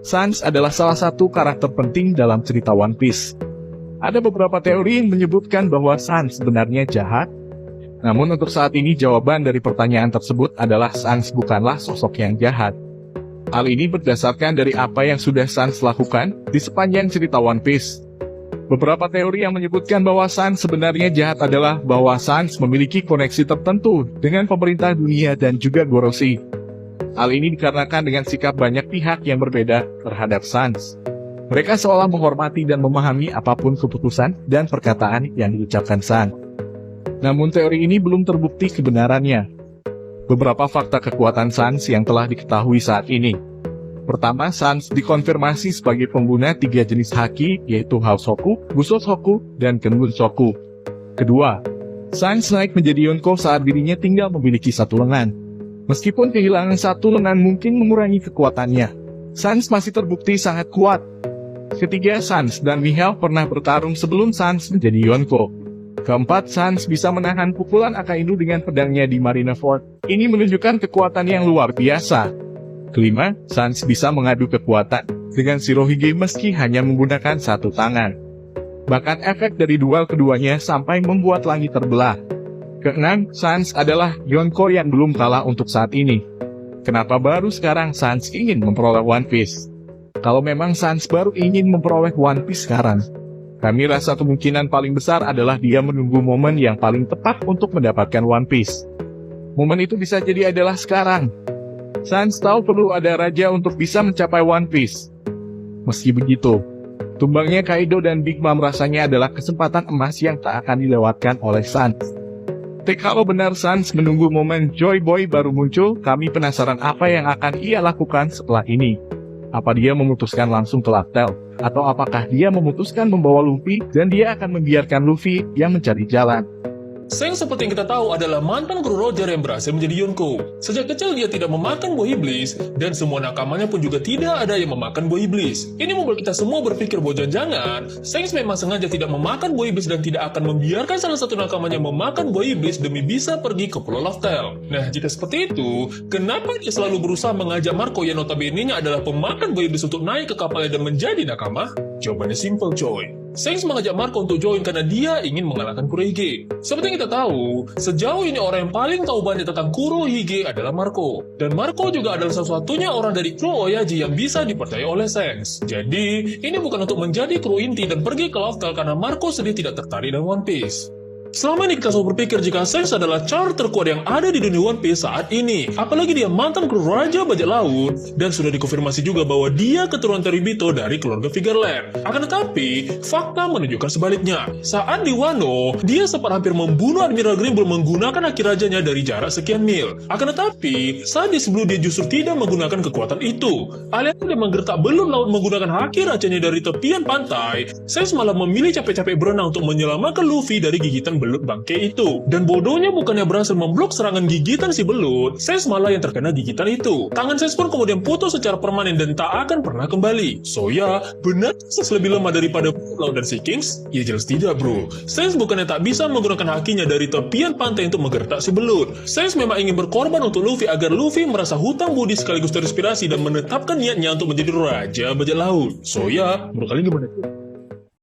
Sans adalah salah satu karakter penting dalam cerita One Piece. Ada beberapa teori yang menyebutkan bahwa Sans sebenarnya jahat. Namun untuk saat ini jawaban dari pertanyaan tersebut adalah Sans bukanlah sosok yang jahat. Hal ini berdasarkan dari apa yang sudah Sans lakukan di sepanjang cerita One Piece. Beberapa teori yang menyebutkan bahwa Sans sebenarnya jahat adalah bahwa Sans memiliki koneksi tertentu dengan pemerintah dunia dan juga Goroshi. Hal ini dikarenakan dengan sikap banyak pihak yang berbeda terhadap Sans. Mereka seolah menghormati dan memahami apapun keputusan dan perkataan yang diucapkan Sans. Namun teori ini belum terbukti kebenarannya. Beberapa fakta kekuatan Sans yang telah diketahui saat ini. Pertama, Sans dikonfirmasi sebagai pengguna 3 jenis haki, yaitu Hausoku, Busoshoku, dan Kenbunsoku. Kedua, Sans naik menjadi Yonko saat dirinya tinggal memiliki satu lengan. Meskipun kehilangan satu lengan mungkin mengurangi kekuatannya, Sans masih terbukti sangat kuat. Ketiga, Sans dan Mihawk pernah bertarung sebelum Sans menjadi Yonko. Keempat, Sans bisa menahan pukulan Akainu dengan pedangnya di Marineford. Ini menunjukkan kekuatan yang luar biasa. Kelima, Sans bisa mengadu kekuatan dengan Shirohige meski hanya menggunakan satu tangan. Bahkan efek dari duel keduanya sampai membuat langit terbelah. Keenam, Sans adalah Yonko yang belum kalah untuk saat ini. Kenapa baru sekarang Sans ingin memperoleh One Piece? Kalau memang Sans baru ingin memperoleh One Piece sekarang, kami rasa kemungkinan paling besar adalah dia menunggu momen yang paling tepat untuk mendapatkan One Piece. Momen itu bisa jadi adalah sekarang. Sans tahu perlu ada raja untuk bisa mencapai One Piece. Meski begitu, tumbangnya Kaido dan Big Mom rasanya adalah kesempatan emas yang tak akan dilewatkan oleh Sans. Kalau benar Sans menunggu momen Joy Boy baru muncul, kami penasaran apa yang akan ia lakukan setelah ini. Apa dia memutuskan langsung ke Laftel? Atau apakah dia memutuskan membawa Luffy dan dia akan membiarkan Luffy yang mencari jalan? Shanks seperti yang kita tahu adalah mantan kru Roger yang berhasil menjadi Yonko. Sejak kecil dia tidak memakan buah iblis, dan semua nakamanya pun juga tidak ada yang memakan buah iblis. Ini membuat kita semua berpikir bahwa jangan-jangan Shanks memang sengaja tidak memakan buah iblis dan tidak akan membiarkan salah satu nakamanya memakan buah iblis demi bisa pergi ke Pulau Laftel. Nah, jika seperti itu, kenapa dia selalu berusaha mengajak Marco yang notabene-nya adalah pemakan buah iblis untuk naik ke kapalnya dan menjadi nakama? Jawabannya simple, coy. Shanks mengajak Marco untuk join karena dia ingin mengalahkan Kurohige. Seperti yang kita tahu, sejauh ini orang yang paling tahu banyak tentang Kurohige adalah Marco. Dan Marco juga adalah satu-satunya orang dari kru Oyaji yang bisa dipercaya oleh Shanks. Jadi, ini bukan untuk menjadi kru inti dan pergi ke Laftel karena Marco sendiri tidak tertarik dengan One Piece. Selama ini kita selalu berpikir jika Shanks adalah cara terkuat yang ada di dunia One Piece saat ini. Apalagi dia mantan kru Raja Bajak Laut, dan sudah dikonfirmasi juga bahwa dia keturunan Teribito dari keluarga Figureland. Akan tetapi, fakta menunjukkan sebaliknya. Saat di Wano, dia sempat hampir membunuh Admiral Grimble menggunakan haki rajanya dari jarak sekian mil. Akan tetapi, saat di sebelum dia justru tidak menggunakan kekuatan itu. Alias dia menggertak belum laut menggunakan haki rajanya dari tepian pantai, Shanks malah memilih capek-capek berenang untuk menyelamatkan Luffy dari gigitan belut bangke itu. Dan bodohnya bukannya berhasil memblok serangan gigitan si belut, Shanks malah yang terkena gigitan itu. Tangan Shanks pun kemudian putus secara permanen dan tak akan pernah kembali. So ya, benar Shanks lebih lemah daripada Laut dan Sea Kings? Ya jelas tidak, bro. Shanks bukannya tak bisa menggunakan hakinya dari tepian pantai untuk menggertak si belut. Shanks memang ingin berkorban untuk Luffy agar Luffy merasa hutang budi sekaligus terinspirasi dan menetapkan niatnya untuk menjadi Raja Bajak Laut. So ya, menurut kalian gimana?